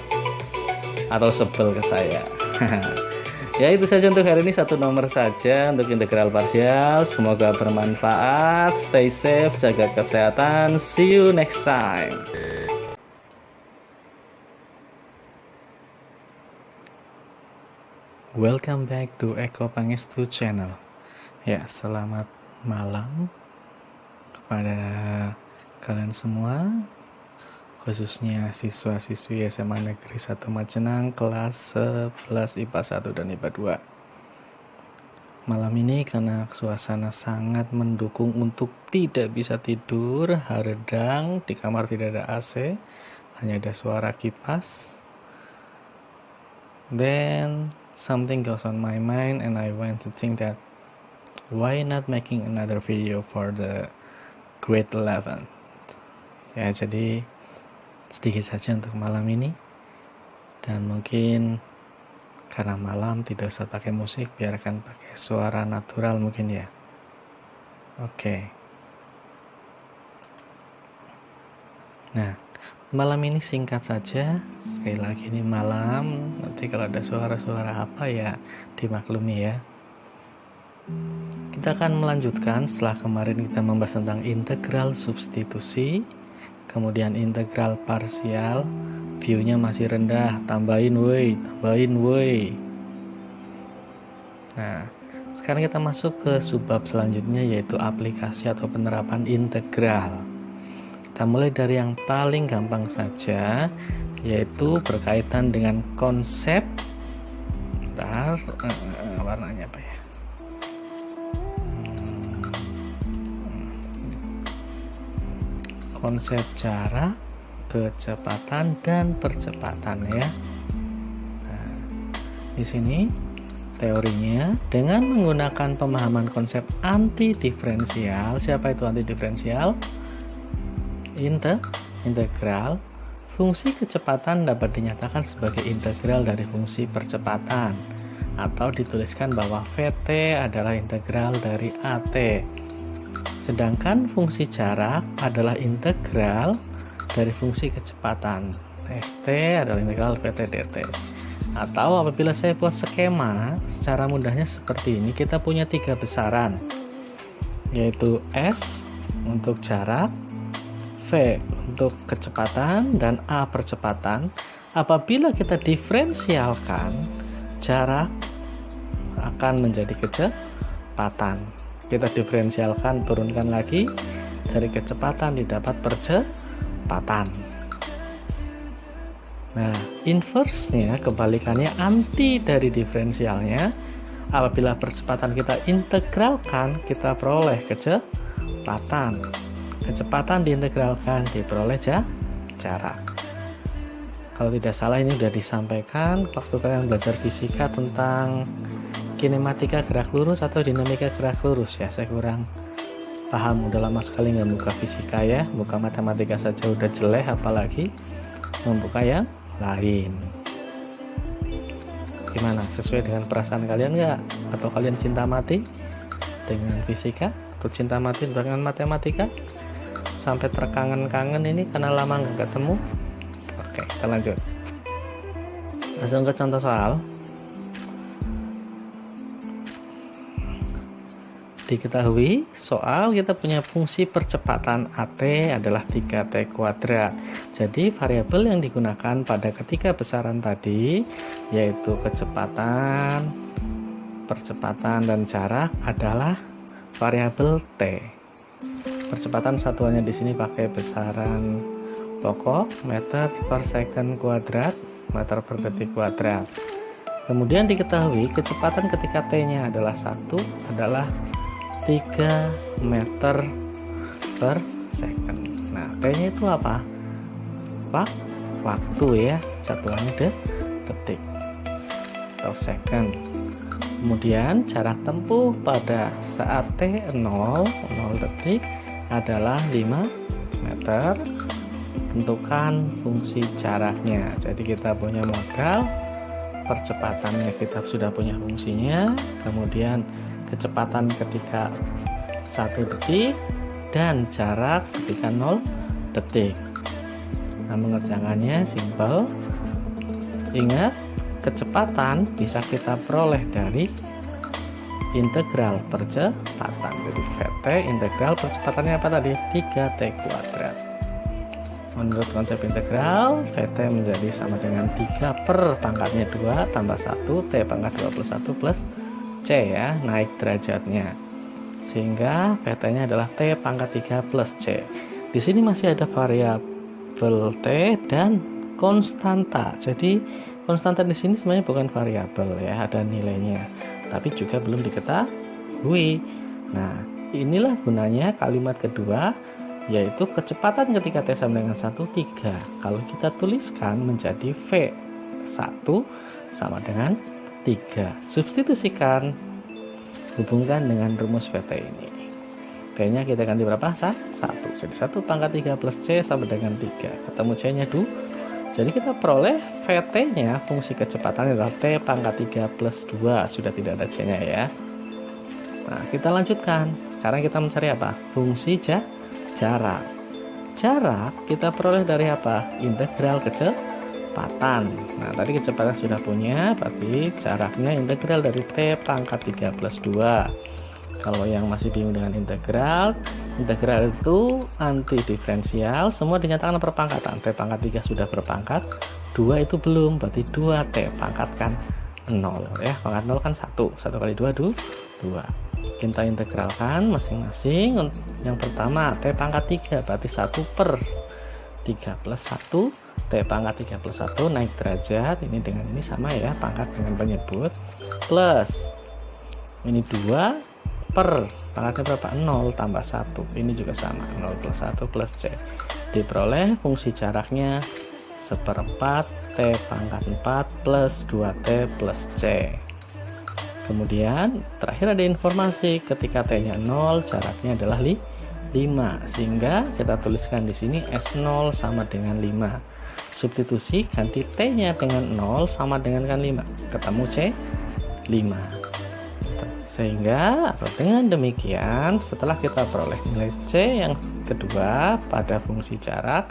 atau sebel ke saya. Ya itu saja untuk hari ini, satu nomor saja untuk integral parsial. Semoga bermanfaat. Stay safe, jaga kesehatan. See you next time. Welcome back to Eko Pangestu channel. Ya, selamat malam kepada kalian semua, khususnya siswa-siswi SMA Negeri 1 Majenang kelas 11 IPA 1 dan IPA 2. Malam ini karena suasana sangat mendukung untuk tidak bisa tidur, haredang, di kamar tidak ada AC, hanya ada suara kipas. Then something goes on my mind and I went to think that why not making another video for the grade 11. Ya, jadi sedikit saja untuk malam ini, dan mungkin karena malam tidak usah pakai musik, biarkan pakai suara natural mungkin ya. Oke. Nah, malam ini singkat saja, sekali lagi ini malam, nanti kalau ada suara-suara apa ya dimaklumi ya. Kita akan melanjutkan setelah kemarin kita membahas tentang integral substitusi, kemudian integral parsial. View-nya masih rendah, tambahin woi. Nah, sekarang kita masuk ke subbab selanjutnya, yaitu aplikasi atau penerapan integral. Kita mulai dari yang paling gampang saja, yaitu berkaitan dengan konsep. Warnanya apa ya? Konsep jarak, kecepatan, dan percepatan ya. Nah, di sini teorinya dengan menggunakan pemahaman konsep anti diferensial. Siapa itu anti diferensial? Integral. Fungsi kecepatan dapat dinyatakan sebagai integral dari fungsi percepatan, atau dituliskan bahwa VT adalah integral dari AT. Sedangkan fungsi jarak adalah integral dari fungsi kecepatan. ST adalah integral VT dt. Atau apabila saya buat skema, secara mudahnya seperti ini, kita punya 3 besaran, yaitu S untuk jarak, V untuk kecepatan, dan A percepatan. Apabila kita diferensialkan, jarak akan menjadi kecepatan. Kita diferensialkan, turunkan lagi, dari kecepatan didapat percepatan. Nah, inverse-nya, kebalikannya, anti dari diferensialnya. Apabila percepatan kita integralkan, kita peroleh kecepatan. Kecepatan diintegralkan, diperoleh jarak. Kalau tidak salah ini sudah disampaikan waktu kalian belajar fisika tentang kinematika gerak lurus atau dinamika gerak lurus ya. Saya kurang paham, udah lama sekali nggak buka fisika ya, buka matematika saja udah jelek apalagi membuka yang lain. Gimana, sesuai dengan perasaan kalian nggak? Atau kalian cinta mati dengan fisika atau cinta mati dengan matematika sampai terkangen-kangen ini karena lama nggak ketemu? Oke, kita lanjut langsung ke contoh soal. Diketahui soal kita punya fungsi percepatan AT adalah 3T kuadrat. Jadi variabel yang digunakan pada ketiga besaran tadi yaitu kecepatan, percepatan, dan jarak adalah variabel T. Percepatan satuannya di sini pakai besaran pokok meter per second kuadrat, meter per detik kuadrat. Kemudian diketahui kecepatan ketika T-nya adalah 1 adalah 3 meter per second. Nah, T-nya itu apa? Waktu ya, satuannya detik atau second. Kemudian jarak tempuh pada saat T 0 detik adalah 5 meter. Tentukan fungsi jaraknya. Jadi kita punya modal, percepatannya kita sudah punya fungsinya, kemudian kecepatan ketika 1 detik dan jarak ketika 0 detik. Nah, mengerjakannya simpel. Ingat, kecepatan bisa kita peroleh dari integral percepatan. Jadi VT integral percepatannya apa tadi? 3T kuadrat. Menurut konsep integral, VT menjadi sama dengan 3 per pangkatnya 2 tambah 1 T pangkat 21 plus C ya, naik derajatnya. Sehingga VT-nya adalah T pangkat 3 plus C. Di sini masih ada variabel T dan konstanta. Jadi konstanta di sini sebenarnya bukan variabel ya, ada nilainya, tapi juga belum diketahui. Nah, inilah gunanya kalimat kedua, yaitu kecepatan ketika T sama dengan 1, 3. Kalau kita tuliskan menjadi V1 sama dengan 3. Substitusikan, hubungkan dengan rumus VT ini. T-nya kita ganti berapa? 1. Jadi 1 pangkat 3 plus C sama dengan 3. Ketemu C-nya 2. Jadi kita peroleh VT-nya, fungsi kecepatan adalah T pangkat 3 plus 2. Sudah tidak ada C-nya ya. Nah, kita lanjutkan. Sekarang kita mencari apa? Fungsi jarak. Jarak kita peroleh dari apa? Integral kecepatan. Nah, tadi kecepatan sudah punya, berarti jaraknya integral dari T pangkat 3 plus 2. Kalau yang masih bingung dengan integral itu anti diferensial, semua dinyatakan perpangkatan. T pangkat 3 sudah berpangkat, 2 itu belum, berarti 2T pangkatkan 0 ya. Pangkat 0 kan 1 kali 2 2. Kita integralkan masing-masing. Yang pertama T pangkat 3 berarti 1 per 3 plus 1, T pangkat 3 plus 1 naik derajat, ini dengan ini sama ya, pangkat dengan penyebut, plus ini 2 per pangkatnya berapa? 0 tambah 1, ini juga sama, 0 plus 1 plus C. Diperoleh fungsi jaraknya 1/4 T pangkat 4 plus 2T plus C. Kemudian terakhir ada informasi ketika T-nya 0, jaraknya adalah 5, sehingga kita tuliskan di sini S0 sama dengan 5. Substitusi, ganti T-nya dengan 0 sama dengan 5, ketemu C 5. Sehingga atau dengan demikian, setelah kita peroleh nilai C yang kedua pada fungsi jarak,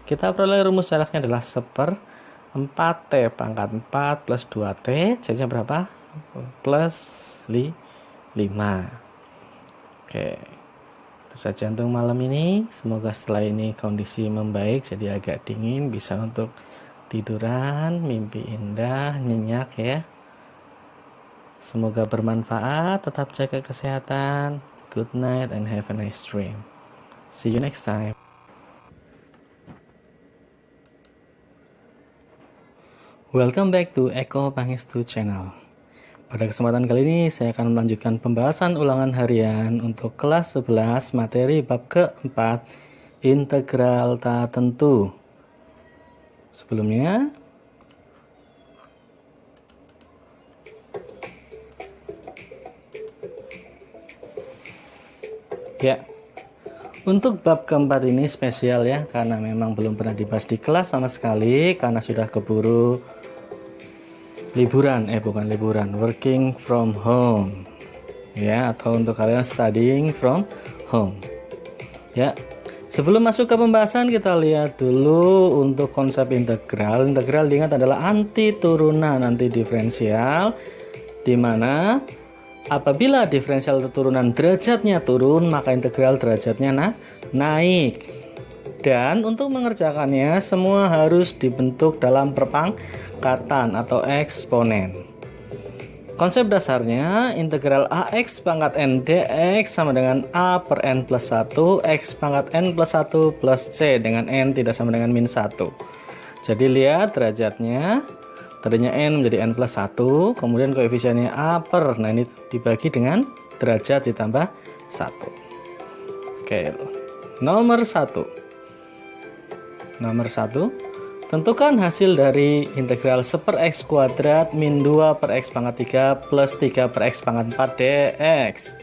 kita peroleh rumus jaraknya adalah 1/4 T pangkat 4 plus 2T, C-nya berapa? Plus 5. Oke, itu saja untuk malam ini. Semoga setelah ini kondisi membaik, jadi agak dingin, bisa untuk tiduran, mimpi indah, nyenyak ya. Semoga bermanfaat, tetap jaga kesehatan. Good night and have a nice dream. See you next time. Welcome back to Eko Pangestu Channel. Pada kesempatan kali ini saya akan melanjutkan pembahasan ulangan harian untuk kelas 11 materi bab keempat integral tak tentu. Sebelumnya ya, Untuk bab keempat ini spesial ya, karena memang belum pernah dibahas di kelas sama sekali, karena sudah keburu liburan, bukan liburan, working from home ya, atau untuk kalian studying from home ya. Sebelum masuk ke pembahasan, kita lihat dulu untuk konsep integral. Integral diingat adalah anti turunan, anti diferensial, di mana apabila diferensial turunan derajatnya turun, maka integral derajatnya naik. Dan untuk mengerjakannya semua harus dibentuk dalam perpangkatan atau eksponen. Konsep dasarnya integral AX pangkat N dx sama dengan A per N plus 1 X pangkat N plus 1 plus C dengan N tidak sama dengan min 1. Jadi lihat derajatnya. Tadinya N menjadi N plus 1, kemudian koefisiennya A per, nah ini dibagi dengan derajat ditambah 1. Oke, nomor 1. Tentukan hasil dari integral 1 per X kuadrat min 2 per X pangkat 3 plus 3 per X pangkat 4 dx.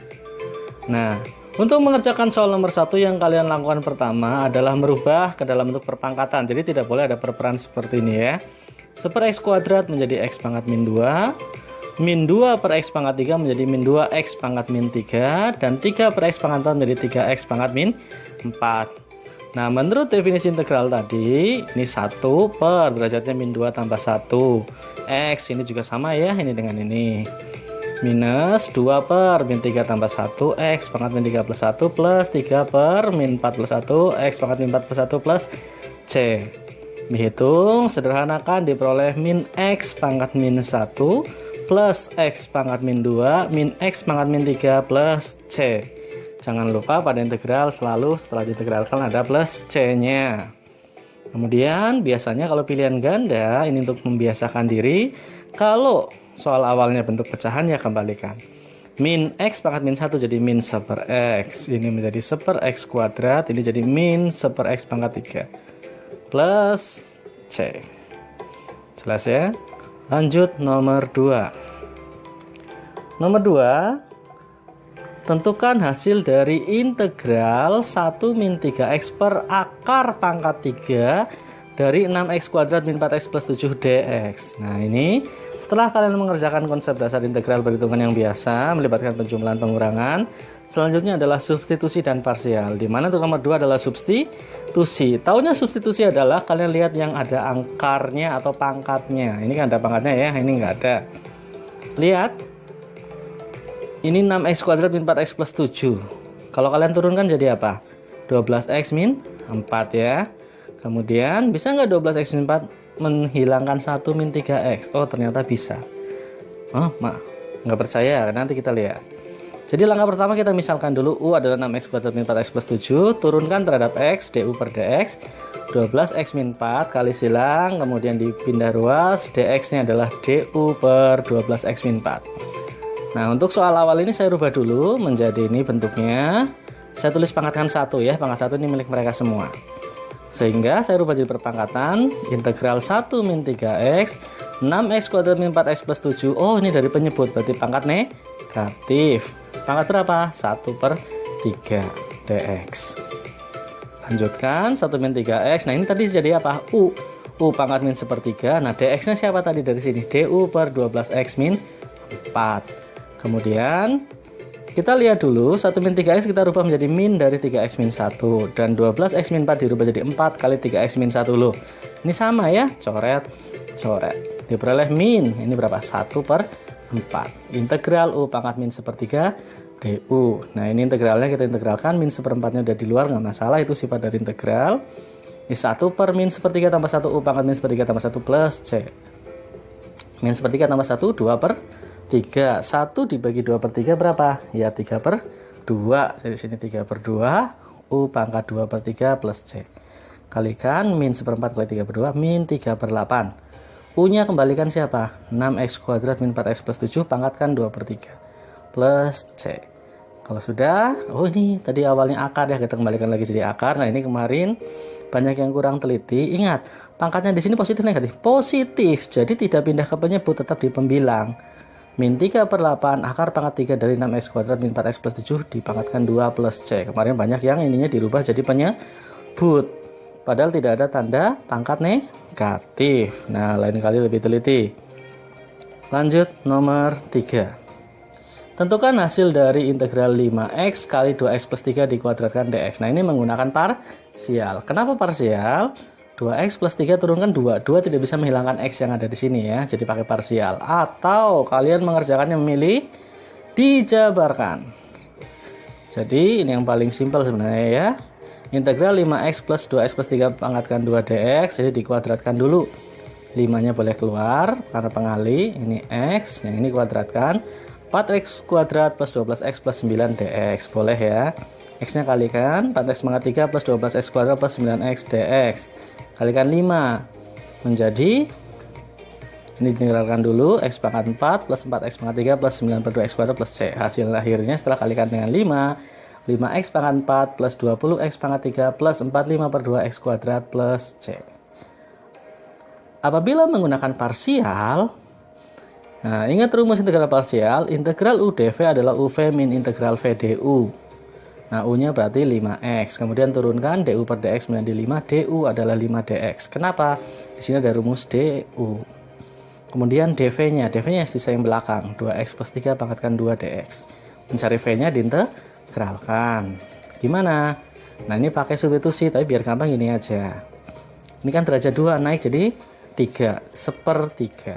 Nah, untuk mengerjakan soal nomor 1 yang kalian lakukan pertama adalah merubah ke dalam bentuk perpangkatan. Jadi tidak boleh ada perperan seperti ini ya. 1 per X kuadrat menjadi X pangkat min 2, min 2 per X pangkat 3 menjadi min 2 X pangkat min 3, dan 3 per X pangkat 4 menjadi 3X pangkat min 4. Nah, menurut definisi integral tadi, ini 1 per derajatnya min 2 tambah 1 X, ini juga sama ya, ini dengan ini, minus 2 per min 3 tambah 1 X pangkat min 3 plus 1 plus 3 per min 4 plus 1 X pangkat min 4 plus 1 plus C. Dihitung, sederhanakan, diperoleh min X pangkat min 1 plus X pangkat min 2 min X pangkat min 3 plus C. Jangan lupa pada integral selalu setelah diintegralkan ada plus C-nya. Kemudian biasanya kalau pilihan ganda, ini untuk membiasakan diri, kalau soal awalnya bentuk pecahan ya kembalikan. Min X pangkat min 1 jadi min 1 per X, ini menjadi 1 per X kuadrat, ini jadi min 1 per X pangkat 3 plus C. Jelas ya? Lanjut nomor 2. Nomor 2, tentukan hasil dari integral 1 min 3x per akar pangkat 3 dari 6x kuadrat min 4x plus 7 dx. Nah ini setelah kalian mengerjakan konsep dasar integral perhitungan yang biasa melibatkan penjumlahan pengurangan, selanjutnya adalah substitusi dan parsial, di mana untuk nomor 2 adalah substitusi. Taunya substitusi adalah kalian lihat yang ada angkarnya atau pangkatnya. Ini kan ada pangkatnya ya, ini nggak ada. Lihat, ini 6x kuadrat min 4x plus 7. Kalau kalian turunkan jadi apa? 12x min 4 ya. Kemudian bisa nggak 12x min 4 menghilangkan 1 min 3x? Oh ternyata bisa. Oh nggak percaya, nanti kita lihat. Jadi langkah pertama kita misalkan dulu U adalah 6x kuadrat min 4x plus 7, turunkan terhadap X, du per dx, 12x min 4 kali silang, kemudian dipindah ruas, dx nya adalah du per 12x min 4. Nah untuk soal awal ini saya rubah dulu menjadi ini bentuknya, saya tulis pangkatkan 1 ya, pangkat 1 ini milik mereka semua. Sehingga saya rubah jadi perpangkatan, integral 1 min 3x, 6x kuadrat min 4x plus 7, oh ini dari penyebut, berarti pangkat negatif. Pangkat berapa? 1 per 3 dx. Lanjutkan 1 min 3x. Nah ini tadi jadi apa? U pangkat min 1/3. Nah dx nya siapa tadi dari sini? Du per 12x min 4. Kemudian kita lihat dulu 1 min 3x kita rubah menjadi min dari 3x min 1, dan 12x min 4 dirubah jadi 4 kali 3x min 1 loh. Ini sama ya, coret. Diperoleh min, ini berapa? 1 per 4. Integral U pangkat min 1/3 du. Nah ini integralnya kita integralkan, min 1/4 nya udah di luar, nggak masalah, itu sifat dari integral. Ini 1 per min 1/3 tambah 1 U pangkat min 1/3 tambah 1 plus C. Min 1/3 tambah 1, 2 per 3. 1 dibagi 2 per 3 berapa? Ya 3 per 2. Jadi sini 3 per 2, U pangkat 2 per 3 plus C. Kalikan min 1/4 kali 3 per 2, min 3 per 8. U-nya kembalikan siapa? 6x kuadrat min 4x plus 7, pangkatkan 2 per 3 plus C. Kalau sudah, oh ini tadi awalnya akar ya, kita kembalikan lagi jadi akar. Nah ini kemarin banyak yang kurang teliti. Ingat, pangkatnya di sini positif negatif? Positif, jadi tidak pindah ke penyebut, tetap di pembilang. min 3/8 akar pangkat 3 dari 6x kuadrat min 4x plus 7 dipangkatkan 2 plus C. Kemarin banyak yang ininya dirubah jadi penyebut, padahal tidak ada tanda pangkat negatif. Nah, lain kali lebih teliti. Lanjut nomor 3. Tentukan hasil dari integral 5x kali 2x plus 3 dikuadratkan dx. Nah, ini menggunakan parsial. Kenapa parsial? 2x plus 3 turunkan 2. 2 tidak bisa menghilangkan x yang ada di sini ya. Jadi pakai parsial. Atau kalian mengerjakannya memilih dijabarkan. Jadi ini yang paling simpel sebenarnya ya. Integral 5x plus 2x plus 3 pangkatkan 2 dx. Jadi dikuadratkan dulu. 5-nya boleh keluar karena pengali. Ini x, yang ini kuadratkan. 4x kuadrat plus 12x plus 9 dx. Boleh ya. X-nya kalikan 4x pangkat 3 plus 12x kuadrat plus 9x dx. Kalikan 5 menjadi, ini ditinggalkan dulu, x pangkat 4 plus 4x pangkat 3 plus 9 per 2x kuadrat plus c. Hasil akhirnya setelah kalikan dengan 5, 5x pangkat 4 plus 20x pangkat 3 plus 45 per 2x kuadrat plus c. Apabila menggunakan parsial, nah ingat rumus integral parsial, integral u dv adalah uv min integral v du. Nah, U-nya berarti 5x. Kemudian turunkan du per dx menjadi 5. Du adalah 5 dx. Kenapa? Di sini ada rumus du. Kemudian dv-nya. dv-nya sisa yang belakang. 2x plus 3 pangkatkan 2 dx. Mencari v-nya diintegralkan. Gimana? Nah, ini pakai substitusi. Tapi biar gampang gini aja. Ini kan derajat 2 naik jadi 3. 1/3.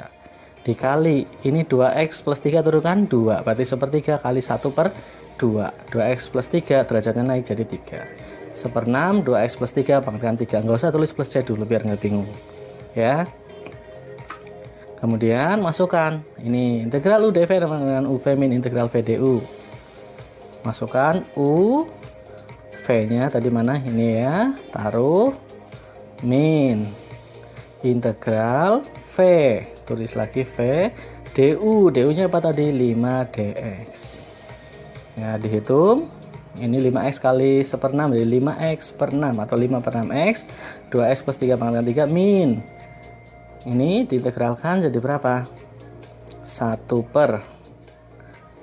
Dikali. Ini 2x plus 3 turunkan 2. Berarti 1/3 kali 1/2. 2x plus 3 derajatnya naik jadi 3. 1/6 2x plus 3 pangkatkan 3. Nggak usah tulis plus c dulu biar nggak bingung ya. Kemudian masukkan ini integral u dv dengan uv min integral v du. Masukkan u, v-nya tadi mana, ini ya, taruh min integral v, tulis lagi v du. Du-nya apa tadi? 5 dx. Ya, dihitung. Ini 5x kali 1/6 jadi 5x per 6 atau 5 per 6x. 2x plus 3 pangkatan 3 min. Ini diintegralkan jadi berapa? 1 per.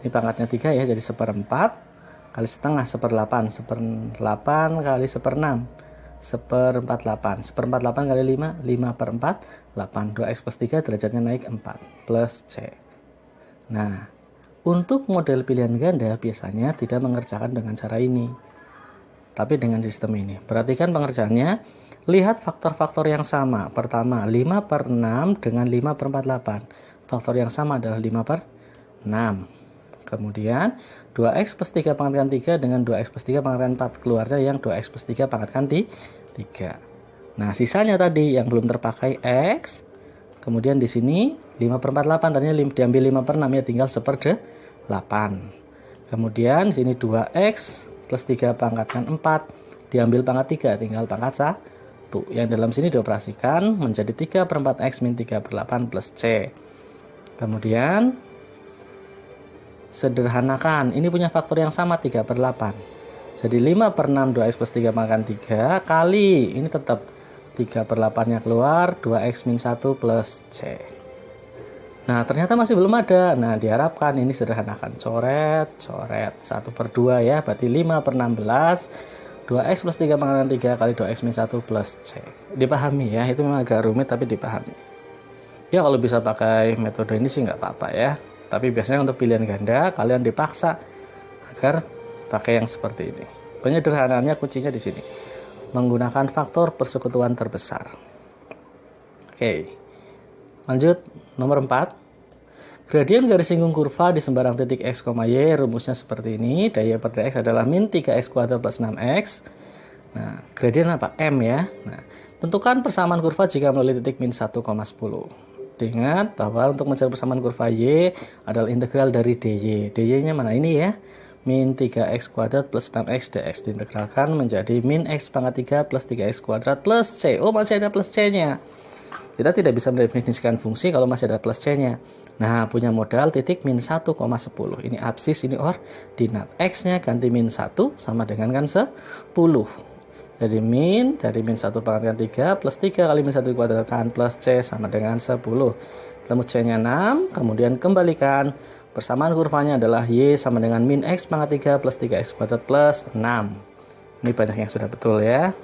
Ini pangkatnya 3 ya, jadi 1/4 kali setengah 1/8. 1/8 kali 1/6. 1/48. 1/48 kali 5, 5/4, 8. 2x plus 3 derajatnya naik 4 plus c. Nah, untuk model pilihan ganda biasanya tidak mengerjakan dengan cara ini, tapi dengan sistem ini. Perhatikan pengerjaannya, lihat faktor-faktor yang sama. Pertama, 5/6 dengan 5/48. Faktor yang sama adalah 5/6. Kemudian, 2x plus 3 pangkatkan 3 dengan 2x plus 3 pangkatkan 4. Keluarnya yang 2x plus 3 pangkatkan 3. Nah, sisanya tadi yang belum terpakai x. Kemudian di sini 5/48 tadinya diambil 5/6 ya, tinggal 1/8. Kemudian di sini 2x plus 3 pangkatkan 4 diambil pangkat 3, tinggal pangkat 1. Yang dalam sini dioperasikan menjadi 3/4x min 3/8 plus c. Kemudian sederhanakan, ini punya faktor yang sama 3/8. Jadi 5/6 2x plus 3 pangkatkan 3 kali, ini tetap 3/8 nya keluar, 2x min 1 plus c. Nah, ternyata masih belum ada. Nah, diharapkan ini sederhanakan. Coret, 1/2 ya, berarti 5/16. 2x plus 3 pangkatan 3 kali 2x min 1 plus c. Dipahami ya, itu memang agak rumit tapi dipahami. Ya, kalau bisa pakai metode ini sih nggak apa-apa ya. Tapi biasanya untuk pilihan ganda, kalian dipaksa agar pakai yang seperti ini. Penyederhanaannya kuncinya di sini. Menggunakan faktor persekutuan terbesar. Oke. Lanjut, nomor 4. Gradien garis singgung kurva di sembarang titik x, y, rumusnya seperti ini. Daya per dx adalah min 3x kuadrat plus 6x. Nah, gradien apa? M ya. Nah, tentukan persamaan kurva jika melalui titik min 1,10. Ingat bahwa untuk mencari persamaan kurva y adalah integral dari dy. dy-nya mana? Ini ya. Min 3x kuadrat plus 6x dx diintegralkan menjadi min x pangkat 3 plus 3x kuadrat plus c. Oh, masih ada plus c-nya. Kita tidak bisa mendefinisikan fungsi kalau masih ada plus c-nya. Nah, punya modal titik min 1,10. Ini absis, ini ordinat. X-nya ganti min 1 sama dengan kan 10. Jadi dari min 1 pangkat 3 plus 3 kali min 1 dikuadratkan plus C sama dengan 10. Ketemu C-nya 6, kemudian kembalikan. Persamaan kurvanya adalah Y sama dengan min X pangkat 3 plus 3X kuadrat plus 6. Ini banyak yang sudah betul ya.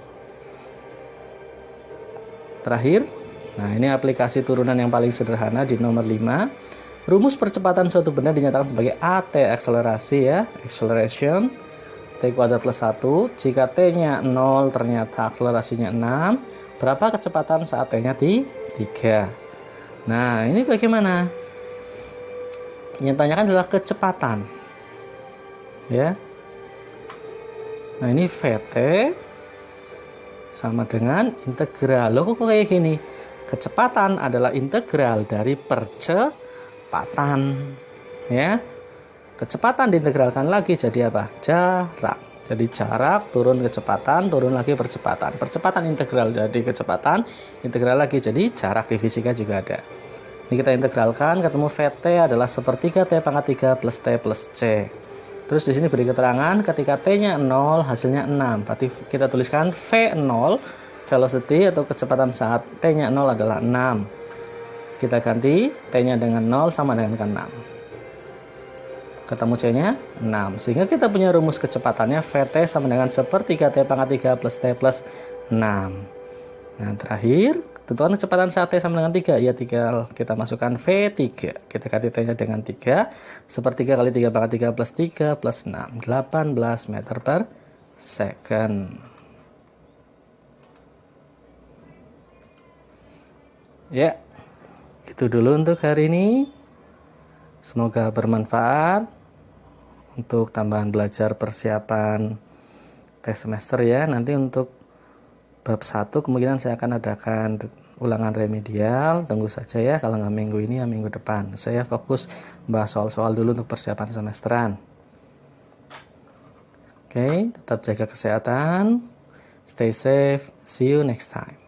Terakhir, nah ini aplikasi turunan yang paling sederhana di nomor 5. Rumus percepatan suatu benda dinyatakan sebagai AT, akselerasi ya, acceleration. T kuadrat plus 1, jika T-nya 0 ternyata akselerasinya 6, berapa kecepatan saat T-nya 3? Nah, ini bagaimana? Yang ditanyakan adalah kecepatan. Ya. Nah, ini VT sama dengan integral. Loh, kok kayak gini? Kecepatan adalah integral dari percepatan. Ya. Kecepatan diintegralkan lagi jadi apa? Jarak. Jadi jarak turun kecepatan, turun lagi percepatan. Percepatan integral jadi kecepatan, integral lagi jadi jarak. Di fisika juga ada. Ini kita integralkan, ketemu VT adalah sepertiga T pangkat 3 plus T plus C. Terus di sini beri keterangan ketika T-nya 0, hasilnya 6. Berarti kita tuliskan V0, velocity atau kecepatan saat T-nya 0 adalah 6. Kita ganti T-nya dengan 0 sama dengan 6. Ketemu C-nya 6. Sehingga kita punya rumus kecepatannya VT sama dengan sepertiga T pangkat 3 plus T plus 6. Nah, terakhir, tentukan kecepatan saat T sama dengan 3. Ya, tinggal kita masukkan V3. Kita ganti T-nya dengan 3. Sepertiga kali 3 pangkat 3 plus 3 plus 6. 18 meter per second. Ya, itu dulu untuk hari ini. Semoga bermanfaat untuk tambahan belajar persiapan tes semester ya. Nanti untuk bab 1 kemungkinan saya akan adakan ulangan remedial. Tunggu saja ya, kalau nggak minggu ini ya minggu depan. Saya fokus bahas soal-soal dulu untuk persiapan semesteran. Oke, tetap jaga kesehatan. Stay safe. See you next time.